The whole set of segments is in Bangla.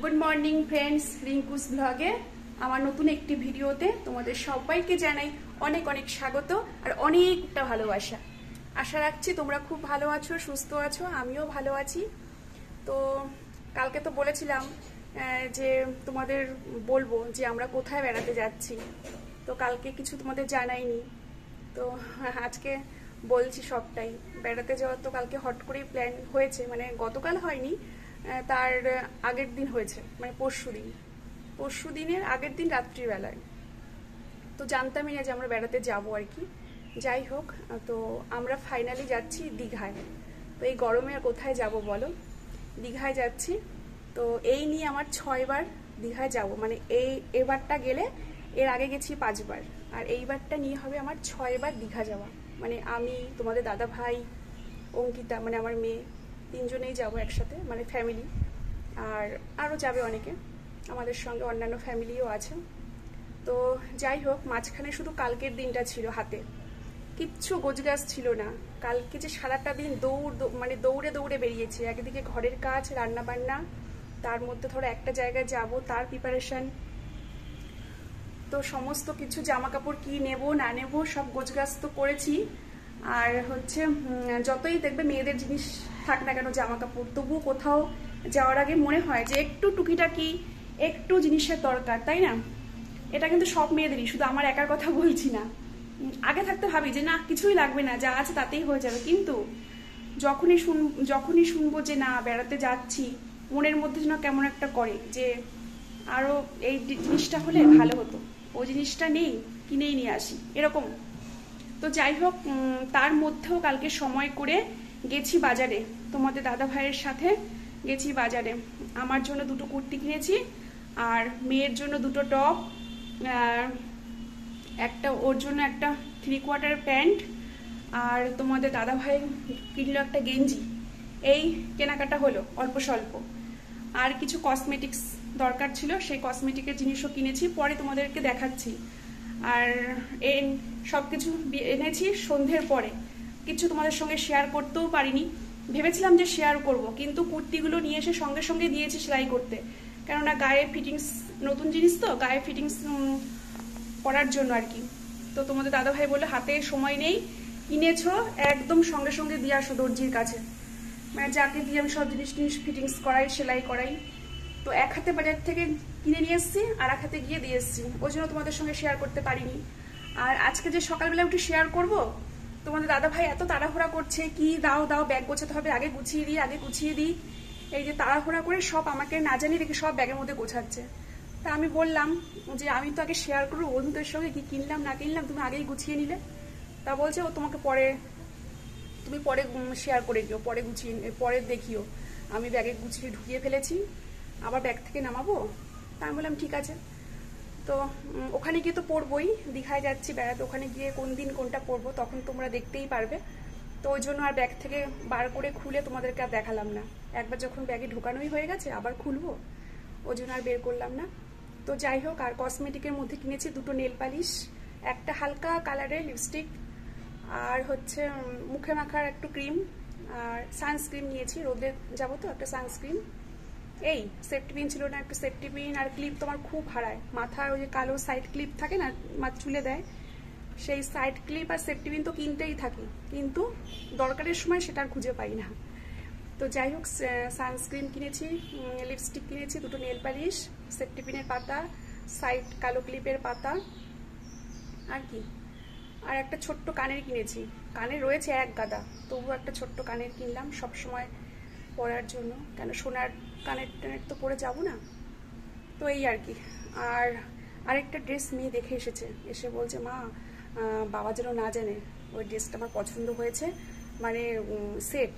গুড মর্নিং ফ্রেন্ডস, রিঙ্কুস ব্লগে আমার নতুন একটি ভিডিওতে তোমাদের সবাইকে জানাই অনেক অনেক স্বাগত আর অনেকটা ভালোবাসা। আশা রাখছি তোমরা খুব ভালো আছো, সুস্থ আছো, আমিও ভালো আছি। তো কালকে তো বলেছিলাম যে তোমাদের বলবো যে আমরা কোথায় বেড়াতে যাচ্ছি, তো কালকে কিছু তোমাদের জানাইনি। তো আজকে বলছি সবটাই। বেড়াতে যাওয়ার তো কালকে হট করেই প্ল্যান হয়েছে, মানে গতকাল হয়নি, তার আগের দিন হয়েছে, মানে পরশু দিনের আগের দিন রাত্রিবেলায়। তো জানতামই না যে আমরা বেড়াতে যাবো আর কি। যাই হোক, তো আমরা ফাইনালি যাচ্ছি দীঘায়। তো এই গরমে আর কোথায় যাব বলো, দীঘায় যাচ্ছি। তো এই নিয়ে আমার 6বার দীঘায় যাব, মানে এবারটা গেলে, এর আগে গেছি 5বার, আর এইবারটা নিয়ে হবে আমার 6বার দীঘা যাওয়া। মানে আমি, তোমাদের দাদা ভাই, অঙ্কিতা মানে আমার মেয়ে, তিনজনেই যাব একসাথে, মানে ফ্যামিলি। আর আরও যাবে অনেকে, আমাদের সঙ্গে অন্যান্য ফ্যামিলিও আছে। তো যাই হোক, মাঝখানে শুধু কালকের দিনটা ছিল হাতে, কিচ্ছু গোছগাছ ছিল না। কালকে যে সারাটা দিন মানে দৌড়ে দৌড়ে বেরিয়েছি, একদিকে ঘরের কাজ, রান্না বান্না, তার মধ্যে ধরো একটা জায়গায় যাব তার প্রিপারেশন। তো সমস্ত কিছু জামা কাপড় কি নেব না নেব সব গোছগাছ তো করেছি। আর হচ্ছে যতই দেখবে মেয়েদের জিনিস থাক না কেন, জামা কাপড়, তবুও কোথাও যাওয়ার আগে মনে হয় যে একটু টুকিটাকি একটু জিনিসের দরকার, তাই না? এটা কিন্তু সব মেয়েদেরই, শুধু আমার একার কথা বলছি না। আগে থাকতে ভাবি যে না কিছুই লাগবে না, যা আছে তাতেই হয়ে যাবে, কিন্তু যখনই শুনবো যে না বেড়াতে যাচ্ছি, মনের মধ্যে যেন কেমন একটা করে যে আরো এই জিনিসটা হলে ভালো হতো, ওই জিনিসটা নেই, কিনেই নিয়ে আসি, এরকম। তো যাই হোক, তার মধ্যেও কালকে সময় করে গেছি বাজারে, তোমাদের দাদা ভাইয়ের সাথে গেছি বাজারে। আমার জন্য 2টো কুর্তি কিনেছি, আর মেয়ের জন্য 2টো টপ, একটা ওর জন্য একটা 3/4 প্যান্ট, আর তোমাদের দাদা ভাই কিনলো একটা গেঞ্জি। এই কেনাকাটা হলো অল্প স্বল্প। আর কিছু কসমেটিক্স দরকার ছিল, সেই কসমেটিকের জিনিসও কিনেছি, পরে তোমাদেরকে দেখাচ্ছি। আর সব কিছু এনেছি সন্ধ্যের পরে, কিছু তোমাদের সঙ্গে শেয়ার করতেও পারিনি। ভেবেছিলাম যে শেয়ার করব, কিন্তু কুর্তিগুলো নিয়ে এসে সঙ্গে সঙ্গে দিয়েছি সেলাই করতে, কেননা গায়ে ফিটিংস, নতুন জিনিস তো গায়ে ফিটিংস করার জন্য আর কি। তো তোমাদের দাদা ভাই বললো হাতে সময় নেই, কিনেছো একদম সঙ্গে সঙ্গে দিয়ে আসো দর্জির কাছে, মানে যাকে দিয়ে আমি সব জিনিস ফিটিংস করাই, সেলাই করাই। তো এক হাতে বাজার থেকে কিনে নিয়ে এসেছি, আর এক হাতে গিয়ে দিয়ে এসেছি, ওই জন্য তোমাদের সঙ্গে শেয়ার করতে পারিনি। আর আজকে যে সকালবেলা একটু শেয়ার করব, তোমাদের দাদা ভাই এত তাড়াহুড়া করছে, কি দাও ব্যাগ গোছাতে হবে, আগে গুছিয়ে দিই। এই যে তাড়াহুড়া করে সব আমাকে না জানিয়ে রেখে সব ব্যাগের মধ্যে গোছাচ্ছে। তা আমি বললাম যে আমি তো আগে শেয়ার করবো বন্ধুদের সঙ্গে, কি কিনলাম না কিনলাম, তুমি আগেই গুছিয়ে নিলে। তা বলছে ও তোমাকে তুমি পরে শেয়ার করে দিও, পরে দেখিও, আমি ব্যাগে গুছিয়ে ঢুকিয়ে ফেলেছি, আবার ব্যাগ থেকে নামাবো। তা আমি বললাম ঠিক আছে। তো ওখানে গিয়ে তো পরবই, দীঘায় যাচ্ছি বেড়াতে, ওখানে গিয়ে কোন দিন কোনটা পরবো তখন তোমরা দেখতেই পারবে। তো ওই জন্য আর ব্যাগ থেকে বার করে খুলে তোমাদেরকে আর দেখালাম না, একবার যখন ব্যাগে ঢোকানোই হয়ে গেছে আবার খুলবো, ওই জন্য আর বের করলাম না। তো যাই হোক, আর কসমেটিকের মধ্যে কিনেছি 2টো নেল পালিশ, একটা হালকা কালারের লিপস্টিক, আর হচ্ছে মুখে মাখার একটু ক্রিম, আর সানস্ক্রিন নিয়েছি, রোদে যাবো তো একটা সানস্ক্রিন। এই সেফটি পিন ছিল না, একটু সেফটি পিন, আর ক্লিপ তোমার খুব হারায় মাথায়, ওই যে কালো সাইড ক্লিপ থাকে না চুলে দেয়, সেই সাইড ক্লিপ আর সেফটি পিন তো কিনতেই থাকি, কিন্তু দরকারের সময় সেটা আর খুঁজে পাই না। তো যাই হোক, সানস্ক্রিন কিনেছি, লিপস্টিক কিনেছি, 2টো নেল পালিশ, সেফটি পিনের পাতা, সাইড কালো ক্লিপের পাতা, আর কি, আর একটা ছোট্ট কানের কিনেছি। কানের রয়েছে এক গাদা, তবু একটা ছোট্ট কানের কিনলাম সব সময় পরার জন্য, কেন সোনার কানের টানের তো পরে যাবো না। তো এই আর কি। আর আরেকটা ড্রেস মেয়ে দেখে এসে বলছে মা, বাবা যেন না জানে ওই ড্রেসটা আমার পছন্দ হয়েছে, মানে সেট,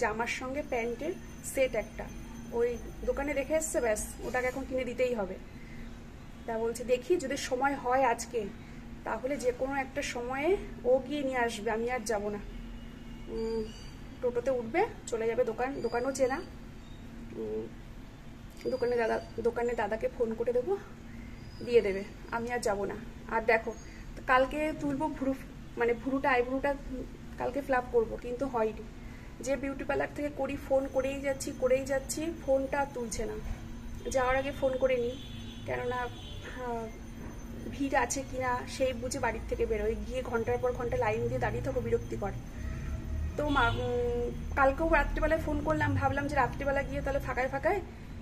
জামার সঙ্গে প্যান্টের সেট একটা, ওই দোকানে দেখে এসছে, ব্যাস ওটাকে এখন কিনে দিতেই হবে। তা বলছে দেখি যদি সময় হয় আজকে, তাহলে যে কোনো একটা সময়ে ও গিয়ে নিয়ে আসবে, আমি আর যাবো না। টোটোতে উঠবে, চলে যাবে দোকানও চেনা, দোকানে দাদাকে ফোন করে দেবো, দিয়ে দেবে, আমি আর যাবো না। আর দেখো, কালকে তুলবো ভুরু, মানে আইব্রুটা কালকে ফ্লাপ করবো, কিন্তু হয়নি। যে বিউটি পার্লার থেকে করি, ফোন করেই যাচ্ছি, ফোনটা তুলছে না। যাওয়ার আগে ফোন করে নিই, কেননা ভিড় আছে কিনা সেই বুঝে বাড়ির থেকে বেরোয়, গিয়ে ঘন্টার পর ঘন্টা লাইন দিয়ে দাঁড়িয়ে থাকো, বিরক্তিকর। তো কালকেও রাত্রিবেলায় ফোন করলাম, ভাবলাম যে রাত্রিবেলা গিয়ে তাহলে ফাঁকায় ফাঁকায়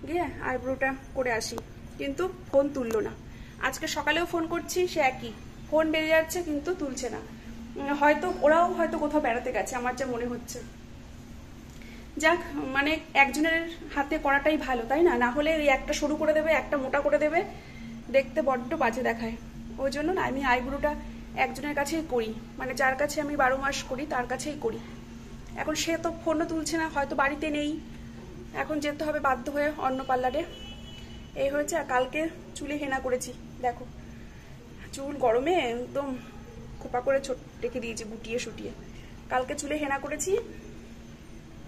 গিয়ে আইব্রোটা করে আসি, কিন্তু ফোন তুললো না। আজকে সকালেও ফোন করছি, সে একই, ফোন বেরিয়ে যাচ্ছে কিন্তু তুলছে না। হয়তো ওরাও হয়তো কোথাও বেড়াতে গেছে, আমার যা মনে হচ্ছে। যাক, মানে একজনের হাতে করাটাই ভালো, তাই না? না হলে এই একটা সরু করে দেবে, একটা মোটা করে দেবে, দেখতে বড্ড বাজে দেখায়। ওই জন্য না আমি আইব্রোটা একজনের কাছেই করি, মানে যার কাছে আমি 12 মাস করি তার কাছেই করি। এখন সে তো ফোনও তুলছে না, হয়তো বাড়িতে নেই, এখন যেতে হবে বাধ্য হয়ে অন্য পার্লারে। এই হয়েছে। আর কালকে চুলে হেনা করেছি, দেখো চুল গরমে একদম খোপা করে রেখে দিয়েছি গুটিয়ে শুটিয়ে। কালকে চুলে হেনা করেছি।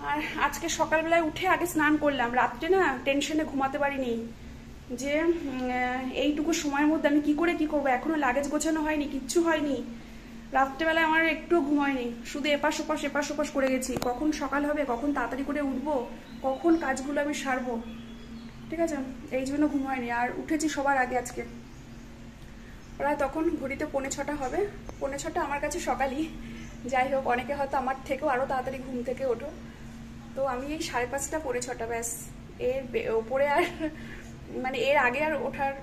আর আজকে সকালবেলায় উঠে আগে স্নান করলাম। রাত্রে না টেনশনে ঘুমাতে পারিনি যে এইটুকু সময়ের মধ্যে আমি কি করবো, এখনো লাগেজ গোছানো হয়নি, কিচ্ছু হয়নি। রাত্রেবেলায় আমার একটু ঘুম হয়নি, শুধু এপাশ ওপাশ করে গেছি। কখন সকাল হবে, কখন তাড়াতাড়ি করে উঠবো, কখন কাজগুলো আমি সারবো, ঠিক আছে, এই জন্য ঘুম হয়নি। আর উঠেছি সবার আগে আজকে, প্রায় তখন ঘড়িতে 5:45 হবে। 5:45 আমার কাছে সকালই, যাই হোক অনেকে হয়তো আমার থেকেও আরও তাড়াতাড়ি ঘুম থেকে ওঠো। তো আমি এই 5:30 5:45 ব্যাস, এর ওপরে আর মানে এর আগে আর ওঠার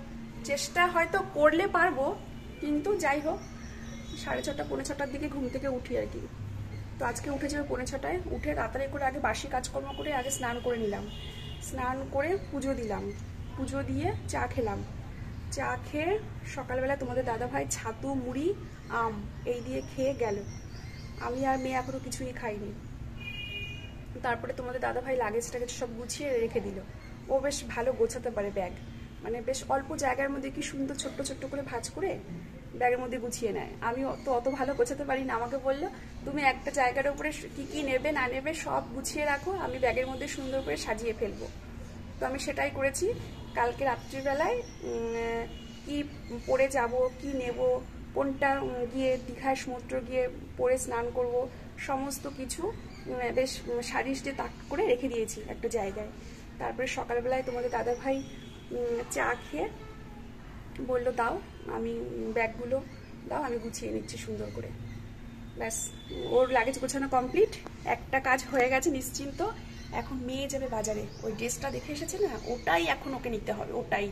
চেষ্টা হয়তো করলে পারবো, কিন্তু যাই হোক 6:30 5:45 দিকে ঘুম থেকে উঠি আর কি। তো আজকে উঠে যাবে 5:45, উঠে তাড়াতাড়ি করে আগে বাসি কাজকর্ম করে আগে স্নান করে নিলাম। স্নান করে পুজো দিলাম, পুজো দিয়ে চা খেলাম। চা খেয়ে সকালবেলা তোমাদের দাদাভাই ছাতু মুড়ি আম এই দিয়ে খেয়ে গেল। আমি আর মেয়ে এখনো কিছুই খাইনি। তারপরে তোমাদের দাদাভাই লাগেজটাকে সব গুছিয়ে রেখে দিল। ও বেশ ভালো গোছাতে পারে ব্যাগ, মানে বেশ অল্প জায়গার মধ্যে কি সুন্দর ছোট্ট ছোট্ট করে ভাঁজ করে ব্যাগের মধ্যে গুছিয়ে নেয়। আমি তো অত ভালো গোছাতে পারি না। আমাকে বললো তুমি একটা জায়গার উপরে কি কি নেবে না নেবে সব গুছিয়ে রাখো, আমি ব্যাগের মধ্যে সুন্দর করে সাজিয়ে ফেলবো। তো আমি সেটাই করেছি। কালকে রাত্রিবেলায় কি পরে যাব, কি নেব, কোনটা গিয়ে দীঘায় সমুদ্র গিয়ে পরে স্নান করব, সমস্ত কিছু বেশ সারিস দিয়ে তাক করে রেখে দিয়েছি একটা জায়গায়। তারপরে সকালবেলায় তোমাদের দাদাভাই চা খেয়ে বললো দাও, আমি ব্যাগগুলো দাও, আমি গুছিয়ে নিচ্ছি সুন্দর করে। ব্যাস, ওর লাগেজ গোছানো কমপ্লিট, একটা কাজ হয়ে গেছে নিশ্চিন্ত। এখন মেয়ে যাবে বাজারে, ওই ড্রেসটা দেখে এসেছে না, ওটাই এখন ওকে নিতে হবে। ওটাই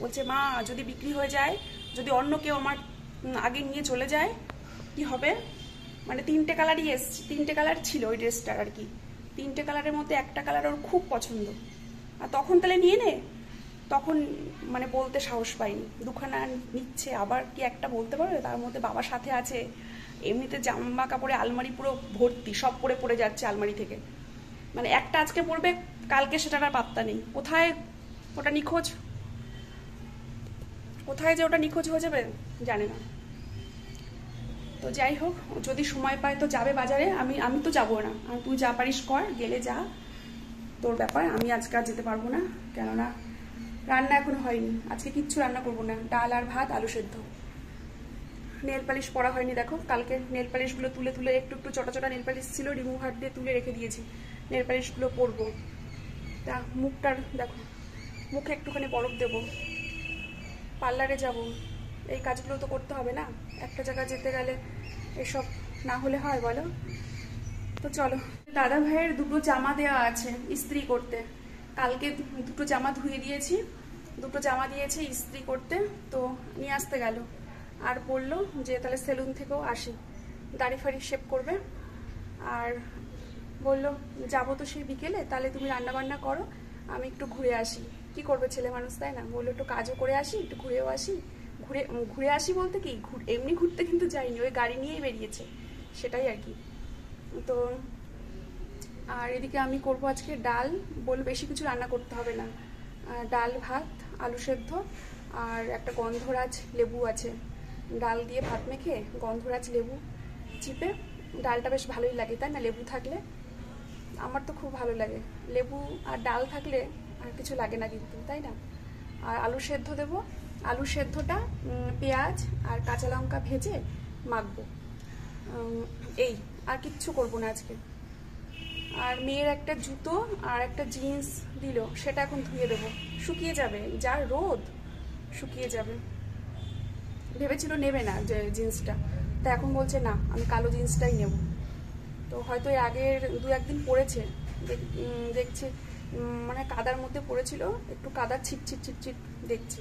বলছে মা যদি বিক্রি হয়ে যায়, যদি অন্য কেউ আমার আগে নিয়ে চলে যায় কি হবে। মানে 3টে কালারই এসছে, 3টে কালার ছিল ওই ড্রেসটার আর কি। 3টে কালারের মধ্যে একটা কালার ওর খুব পছন্দ। আর তখন তাহলে নিয়ে নে, তখন মানে বলতে সাহস পাইনি। দুখানা নিচ্ছে, আবার কি একটা বলতে পারবে, তার মধ্যে বাবার সাথে আছে। এমনিতে জামা কাপড়ে আলমারি পুরো ভর্তি, সব পরে যাচ্ছে আলমারি থেকে। মানে একটা আজকে পরবে, কালকে সেটার আর পাত্তা নেই। কোথায় ওটা নিখোঁজ, কোথায় যে ওটা নিখোঁজ হয়ে যাবে জানে না। তো যাই হোক, যদি সময় পায় তো যাবে বাজারে। আমি তো যাবো না, তুই যা পারিস কর, গেলে যা, তোর ব্যাপার। আমি আজকে আর যেতে পারবো না, কেননা রান্না এখনো হয়নি। আজকে কিচ্ছু রান্না করবো না, ডাল আর ভাত আলু সেদ্ধ। নেল পালিশ পরা হয়নি, দেখো কালকে নেল পালিশগুলো তুলে একটু ছোটা নেল পালিশ ছিল, রিমুভার দিয়ে তুলে রেখে দিয়েছি। নেল পালিশগুলো পরবো। তা মুখটার দেখো, মুখে একটুখানি বরফ দেবো, পার্লারে যাব, এই কাজগুলো তো করতে হবে না। একটা জায়গায় যেতে গেলে এসব না হলে হয় বলো। তো চলো, দাদা ভাইয়ের 2টো জামা দেওয়া আছে ইস্ত্রি করতে। কালকে 2টো জামা ধুয়ে দিয়েছি, 2টো জামা দিয়েছে ইস্ত্রি করতে, তো নিয়ে আসতে গেল। আর বললো যে তাহলে সেলুন থেকেও আসি, দাড়ি ফাড়ি শেভ করবে। আর বললো যাবো তো সেই বিকেলে, তাহলে তুমি রান্না বান্না করো, আমি একটু ঘুরে আসি। কি করবে ছেলে মানুষ, তাই না? বললো একটু কাজও করে আসি, একটু ঘুরেও আসি। ঘুরে আসি বলতে কি, এমনি ঘুরতে কিন্তু যাইনি, ওই গাড়ি নিয়েই বেরিয়েছে, সেটাই আর কি। তো আর এদিকে আমি করব আজকে ডাল, বল বেশি কিছু রান্না করতে হবে না, ডাল ভাত আলু সেদ্ধ আর একটা গন্ধরাজ লেবু আছে। ডাল দিয়ে ভাত মেখে গন্ধরাজ লেবু চিপে, ডালটা বেশ ভালোই লাগে তাই না, লেবু থাকলে। আমার তো খুব ভালো লাগে, লেবু আর ডাল থাকলে আর কিছু লাগে না কিন্তু, তাই না। আর আলু সেদ্ধ দেবো, আলু সেদ্ধটা পেঁয়াজ আর কাঁচা লঙ্কা ভেজে মাখবো, এই আর কিচ্ছু করবো না আজকে। আর মেয়ের একটা জুতো আর একটা জিন্স দিল, সেটা এখন ধুয়ে দেবো, শুকিয়ে যাবে, যা রোদ শুকিয়ে যাবে। ভেবেছিল নেবে না যে জিন্সটা, তা এখন বলছে না আমি কালো জিন্সটাই নেব। তো হয়তো এর আগের 2-1 দিন পরেছে, দেখছি মানে কাদার মধ্যে পড়েছিল, একটু কাদার ছিটছিট ছিটছিট দেখছি।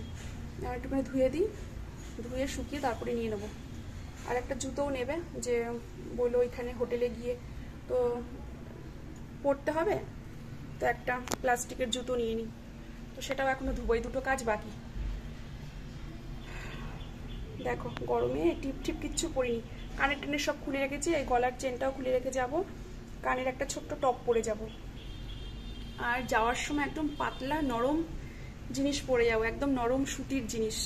একটুখানি ধুয়ে দিই, ধুয়ে শুকিয়ে তারপরে নিয়ে নেবো। আর একটা জুতোও নেবে, যে বললো ওইখানে হোটেলে গিয়ে তো পরতে হবে, তো একটা প্লাস্টিকের জুতো নিয়ে নিই, তো সেটাও এখনো ধুবোই, 2টো কাজ বাকি। দেখো গরমে টিপ টিপ কিচ্ছু পরিনি, কানের টেনের সব খুলে রেখেছি, এই গলার চেনটাও খুলে রেখে যাব, কানের একটা ছোট্ট টপ পরে যাব। আর যাওয়ার সময় একদম পাতলা নরম জিনিস পরে যাবো, একদম নরম সুতির জিনিস,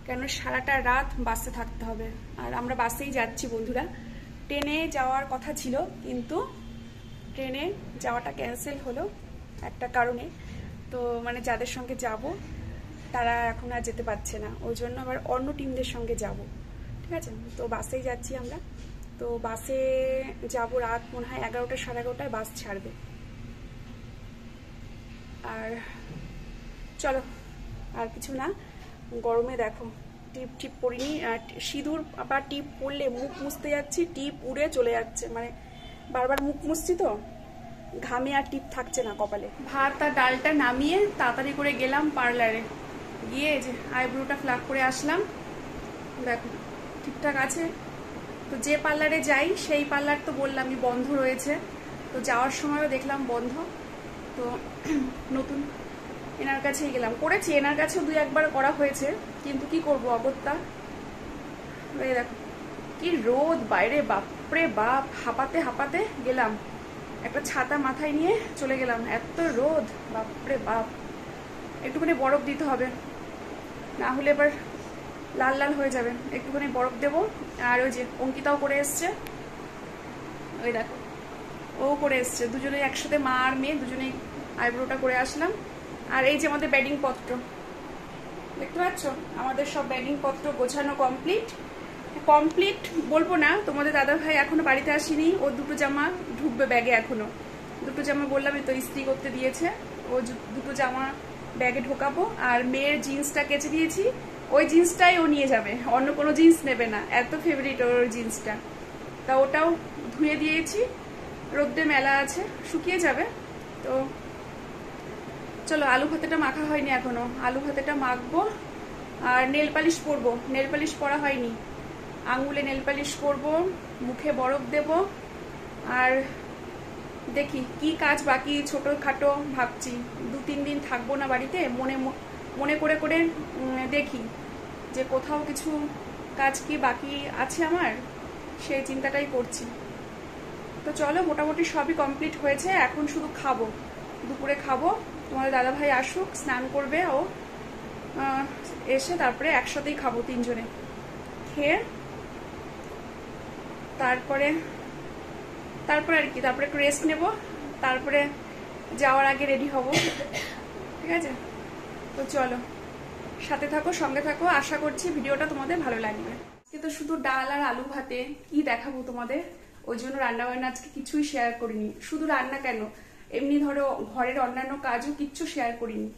কেন সারাটা রাত বাসে থাকতে হবে। আর আমরা বাসেই যাচ্ছি বন্ধুরা, ট্রেনে যাওয়ার কথা ছিল কিন্তু ট্রেনে যাওয়াটা ক্যান্সেল হলো একটা কারণে। তো মানে যাদের সঙ্গে যাব তারা এখন আর যেতে পারছে না, ওই জন্য আবার অন্য টিমদের সঙ্গে যাব, ঠিক আছে। তো বাসেই যাচ্ছি আমরা, তো বাসে যাব, রাত মনে হয় 11টা 11:30টায় বাস ছাড়বে। আর চলো, আর কিছু না, গরমে দেখো টিপ টিপ পরিনি, সিঁদুর আবার টিপ পরলে মুখ মুছতে যাচ্ছি, টিপ উড়ে চলে যাচ্ছে, মানে বারবার মুখ মুছছি তো ঘামে আর টিপ থাকছে না কপালে। ভাত আর ডালটা নামিয়ে তাড়াতাড়ি করে গেলাম পার্লারে, গিয়ে যে আইব্রোটা ফ্লাক করে আসলাম। দেখো ঠিকঠাক আছে, তো যে পার্লারে যাই সেই পার্লার তো বললামই বন্ধ রয়েছে, তো যাওয়ার সময়ও দেখলাম বন্ধ, তো নতুন এনার কাছেই গেলাম, করেছি এনার কাছেও 2-1 বার করা হয়েছে, কিন্তু কি করব অগত্যা। এই দেখো কি রোদ বাইরে, বাপরে বাপ, হাঁপাতে হাঁপাতে গেলাম, একটা ছাতা মাথায় নিয়ে চলে গেলাম, এত রোদ বাপরে বাপ। একটুখানি বরফ দিতে হবে, না হলে এবার লাল লাল হয়ে যাবে, একটুখানি বরফ দেবো। আর ওই যে অঙ্কিতাও করে এসছে, ওই দেখো ও করে এসছে, দুজনেই একসাথে, মা আর মেয়ে দুজনেই আইব্রোটা করে আসলাম। আর এই যে আমাদের ব্যাডিং পত্র দেখতে পাচ্ছ, আমাদের সব ব্যাডিং পত্র গোছানো কমপ্লিট। কমপ্লিট বলবো না, তোমাদের দাদা ভাই এখনো বাড়িতে আসেনি, ও 2টো জামা ঢুকবে ব্যাগে, এখনো 2টো জামা বললামই তো ইস্ত্রি করতে দিয়েছে, ও 2টো জামা ব্যাগে ঢোকাবো। আর মেয়ের জিন্সটা কেচে দিয়েছি, ওই জিন্সটাই ও নিয়ে যাবে, অন্য কোনো জিন্স নেবে না, এত ফেভারিট ওর জিন্সটা, তা ওটাও ধুয়ে দিয়েছি, রোদ্রে মেলা আছে, শুকিয়ে যাবে। তো চলো, আলু ভাতেটা মাখা হয়নি এখনো, আলু ভাতেটা মাখবো। আর নেল পালিশ পরবো, নেল পালিশ পরা হয়নি, আঙুলে নেল পালিশ করবো, মুখে বরফ দেব। আর দেখি কি কাজ বাকি ছোটখাটো ভাবছি, 2-3 দিন থাকবো না বাড়িতে, মনে করে করে দেখি যে কোথাও কিছু কাজ কি বাকি আছে আমার, সেই চিন্তাটাই করছি। তো চলো, মোটামুটি সবই কমপ্লিট হয়েছে, এখন শুধু খাবো, দুপুরে খাবো। তোমাদের দাদাভাই আসুক, স্নান করবে ও, এসে তারপরে একসাথেই খাবো 3 জনে, খেয়ে তারপরে আর কি, তারপরে একটু রেস্ট নেব, তারপরে যাওয়ার আগে রেডি হব, ঠিক আছে। তো চলো, সাথে থাকো, সঙ্গে থাকো, আশা করছি ভিডিওটা তোমাদের ভালো লাগবে। আজকে তো শুধু ডাল আর আলু ভাতে কি দেখাবো তোমাদের, ওই জন্য রান্নাবান্না আজকে কিছুই শেয়ার করিনি। শুধু রান্না কেন, এমনি ধরো ঘরের অন্যান্য কাজও কিচ্ছু শেয়ার করিনি,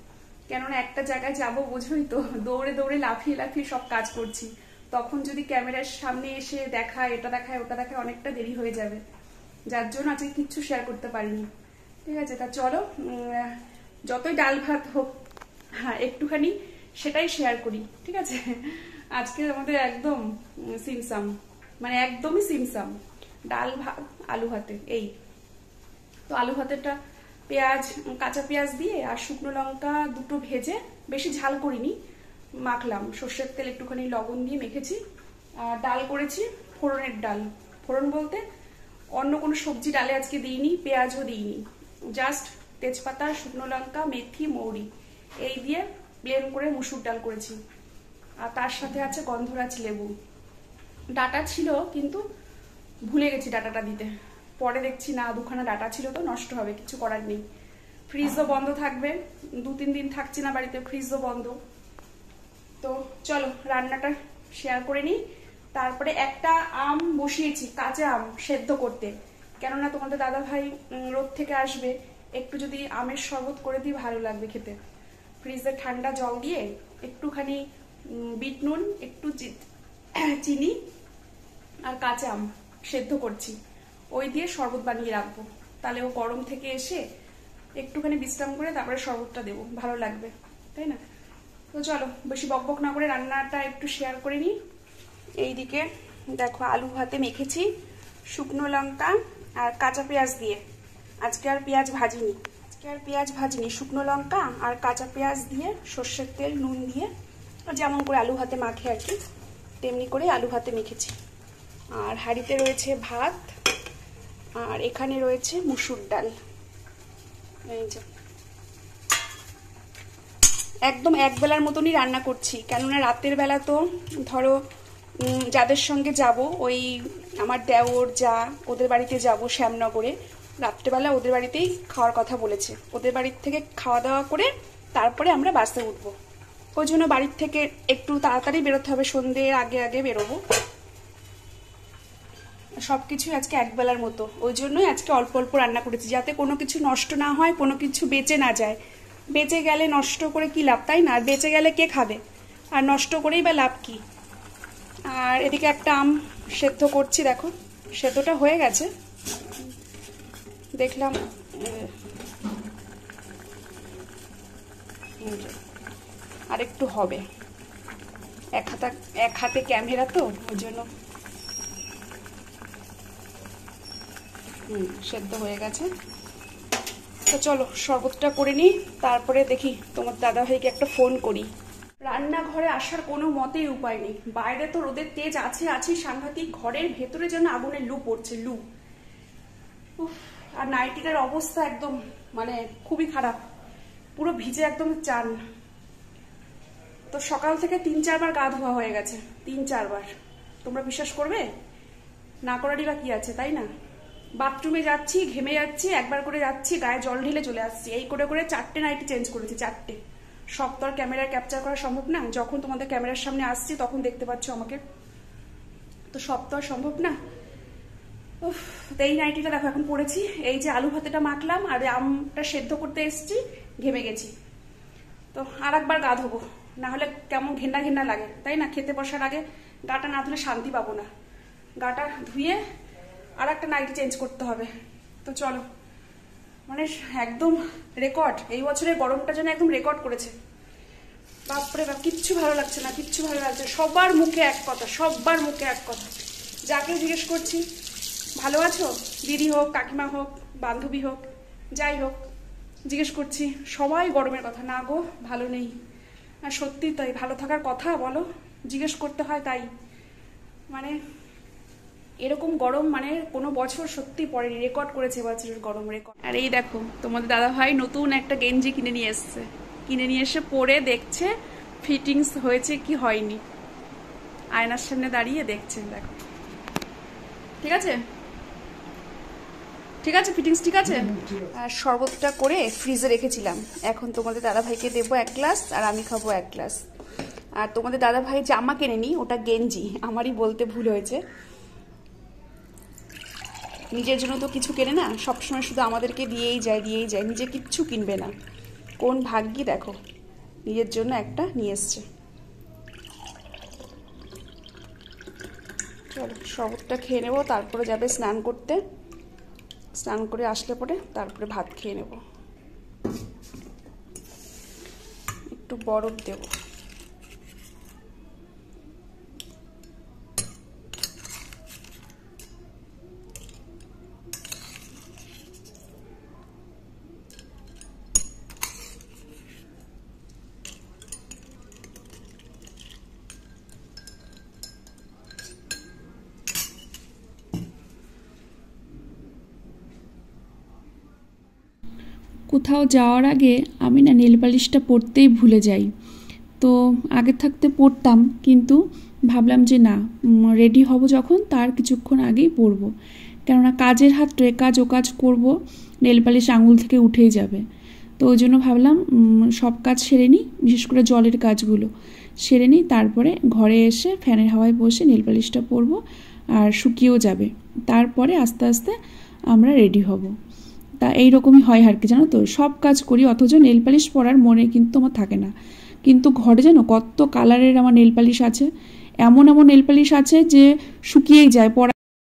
কেননা একটা জায়গায় যাব বোঝোই তো, দৌড়ে দৌড়ে লাফিয়ে লাফিয়ে সব কাজ করছি, তখন যদি ক্যামেরার সামনে এসে দেখায়, এটা দেখায় ওটা দেখায়, অনেকটা দেরি হয়ে যাবে, যার জন্য আজকে কিচ্ছু শেয়ার করতে পারিনি, ঠিক আছে। তা চলো, যতই ডাল ভাত হোক, হ্যাঁ একটুখানি সেটাই শেয়ার করি, ঠিক আছে। আজকে আমাদের একদম সিমসাম, মানে একদমই সিমসাম, ডাল ভাত আলু ভাতে এই। তো আলু ভাতেরটা পেঁয়াজ, কাঁচা পেঁয়াজ দিয়ে আর শুকনো লঙ্কা 2টো ভেজে, বেশি ঝাল করিনি, মাখলাম, সর্ষের তেল একটুখানি লবণ দিয়ে মেখেছি। আর ডাল করেছি ফোড়নের ডাল, ফোড়ন বলতে অন্য কোনো সবজি ডালে আজকে দিইনি, পেঁয়াজও দিইনি, জাস্ট তেজপাতা, শুকনো লঙ্কা, মেথি, মৌরি এই দিয়ে প্লেন করে মুসুর ডাল করেছি। আর তার সাথে আছে গন্ধরাজ লেবু, ডাটা ছিল কিন্তু ভুলে গেছি ডাটাটা দিতে, পরে দেখছি না 2খানা ডাটা ছিল, তো নষ্ট হবে, কিছু করার নেই। ফ্রিজও বন্ধ থাকবে, 2-3 দিন থাকছি না বাড়িতে, ফ্রিজও বন্ধ। তো চলো রান্নাটা শেয়ার করে নিই। তারপরে একটা আম বসিয়েছি, কাঁচা আম সেদ্ধ করতে, কেননা তোমাদের দাদা ভাই রোদ থেকে আসবে, একটু যদি আমের শরবত করে দিই ভালো লাগবে খেতে। ফ্রিজে ঠান্ডা জল দিয়ে একটুখানি বিট নুন, একটু চিনি আর কাঁচা আম সেদ্ধ করছি, ওই দিয়ে শরবত বানিয়ে রাখবো। তাহলে ও গরম থেকে এসে একটুখানি বিশ্রাম করে তারপরে শরবতটা দেবো, ভালো লাগবে, তাই না? তো চলো বেশি বকবক না করে রান্নাটা একটু শেয়ার করে নিই। এইদিকে দেখো আলু ভাতে মেখেছি শুকনো লঙ্কা আর কাঁচা পেঁয়াজ দিয়ে। আজকে আর পেঁয়াজ ভাজিনি, শুকনো লঙ্কা আর কাঁচা পেঁয়াজ দিয়ে সর্ষের তেল নুন দিয়ে যেমন করে আলু ভাতে মাখে আর কি, তেমনি করে আলু ভাতে মেখেছি। আর হাঁড়িতে রয়েছে ভাত, আর এখানে রয়েছে মুসুর ডাল। এই যে একদম এক বেলার মতনই রান্না করছি, কেননা রাতের বেলা তো ধরো যাদের সঙ্গে যাব, ওই আমার দেওর যা, ওদের বাড়িতে যাব শ্যামনগরে, রাত্রেবেলা ওদের বাড়িতেই খাওয়ার কথা বলেছে। ওদের বাড়ির থেকে খাওয়া দাওয়া করে তারপরে আমরা বাসে উঠবো। ওই জন্য বাড়ির থেকে একটু তাড়াতাড়ি বেরোতে হবে, সন্ধ্যের আগে আগে বেরোবো। সবকিছু আজকে একবেলার মতো, ওই জন্যই আজকে অল্প অল্প রান্না করেছি, যাতে কোনো কিছু নষ্ট না হয়, কোনো কিছু বেঁচে না যায়। বেঁচে গেলে নষ্ট করে কি লাভ, তাই না? আর বেঁচে গেলে কে খাবে, আর নষ্ট করেই বা লাভ কি। আর এদিকে একটা আম সেদ্ধ করছি, দেখো সেদ্ধটা হয়ে গেছে, দেখলাম আর একটু হবে। এক হাতে ক্যামেরা তো, ওই জন্য সেদ্ধ হয়ে গেছে। তো চলো শরবতটা করে নিই, তারপরে দেখি তোমার দাদা ভাইকে একটা ফোন করি। রান্নাঘরে আসার কোনো মতেই উপায় নেই, বাইরে তো রোদের তেজ আছে সাংঘাতিক, ঘরের ভেতরে যেন আগুনের লু পড়ছে, লু। আর নাইটিটার অবস্থা একদম মানে খুবই খারাপ, পুরো ভিজে একদম চান। তো সকাল থেকে 3-4 বার গা ধোয়া হয়ে গেছে, 3-4 বার। তোমরা বিশ্বাস করবে? না করারই বা কি আছে, তাই না? বাথরুমে যাচ্ছি, ঘেমে যাচ্ছি, একবার করে যাচ্ছি, গায়ে জল ঢেলে চলে আসছি, এই করে করে 4টে নাইটি চেঞ্জ করেছি, 4টে। সব তো আর ক্যামেরায় ক্যাপচার করা সম্ভব না, যখন তোমাদের ক্যামেরার সামনে আসছি তখন দেখতে পাচ্ছ আমাকে, তো সব তো আর সম্ভব না। এই নাইটিটা দেখো এখন পরেছি, এই যে আলু ভাতেটা মাখলাম আর আমটা সেদ্ধ করতে এসেছি, ঘেমে গেছি। তো আর একবার গা ধোবো, না হলে কেমন ঘেন্না ঘেন্না লাগে, তাই না? খেতে বসার আগে গাটা না ধুলে শান্তি পাবো না, গাটা ধুয়ে আর একটা নাইটি চেঞ্জ করতে হবে। তো চলো, মানে একদম রেকর্ড, এই বছরের গরমটা যেন একদম রেকর্ড করেছে। বাপরে বাপ, কিচ্ছু ভালো লাগছে না, কিচ্ছু ভালো লাগছে। সবার মুখে এক কথা, যাকে জিজ্ঞেস করছি ভালো আছো, দিদি হোক, কাকিমা হোক, বান্ধবী হোক, যাই হোক, জিজ্ঞেস করছি সবাই গরমের কথা, না গো ভালো নেই। আর সত্যি তাই, ভালো থাকার কথা বলো, জিজ্ঞেস করতে হয় তাই। মানে এরকম গরম মানে কোনো বছর সত্যি পড়েনি, রেকর্ড করেছে বছরের গরম, রেকর্ড। আর এই দেখো তোমাদের দাদা ভাই নতুন একটা গেঞ্জি কিনে নিয়ে এসে পরে দেখছে ফিটিংস হয়েছে কি হয়নি, আয়নার সামনে দাঁড়িয়ে দেখছেন। দেখো ঠিক আছে, ফিটিংস ঠিক আছে। আর শরবতটা করে ফ্রিজে রেখেছিলাম, এখন তোমাদের দাদা ভাইকে দেবো 1 গ্লাস আর আমি খাবো 1 গ্লাস। আর তোমাদের দাদা ভাই জামা কেনেনি, ওটা গেঞ্জি, আমারই বলতে ভুল হয়েছে। নিজের জন্য তো কিছু কেনে না, সবসময় শুধু আমাদেরকে দিয়েই যায়, নিজে কিচ্ছু কিনবে না। কোন ভাগ্যি দেখো, নিজের জন্য একটা নিয়ে এসছে। চলো শরবতটা খেয়ে নেবো, তারপরে যাবে স্নান করতে, স্নান করে আসলে পরে তারপরে ভাত খেয়ে নেব। একটু বরফ দেবো। কোথাও যাওয়ার আগে আমি না নেল পালিশটা পরতেই ভুলে যাই। তো আগে থাকতে পরতাম, কিন্তু ভাবলাম যে না, রেডি হব যখন তার কিছুক্ষণ আগেই পরবো, কেননা কাজের হাতে কাজ ও কাজ করবো, নেল পালিশ আঙুল থেকে উঠেই যাবে। তো ওই জন্য ভাবলাম সব কাজ সেরে নিই, বিশেষ করে জলের কাজগুলো সেরে নিই, তারপরে ঘরে এসে ফ্যানের হাওয়ায় বসে নেল পালিশটা পরবো, আর শুকিয়েও যাবে। তারপরে আস্তে আস্তে আমরা রেডি হব। তা এইরকমই হয় আর কি, জানো তো, সব কাজ করি অথচ নেল পালিশ পরার মনে কিন্তু আমার থাকে না। কিন্তু ঘরে জানো কত কালারের আমার নেল পালিশ আছে, এমন এমন নেল পালিশ আছে যে শুকিয়েই যায়, পরা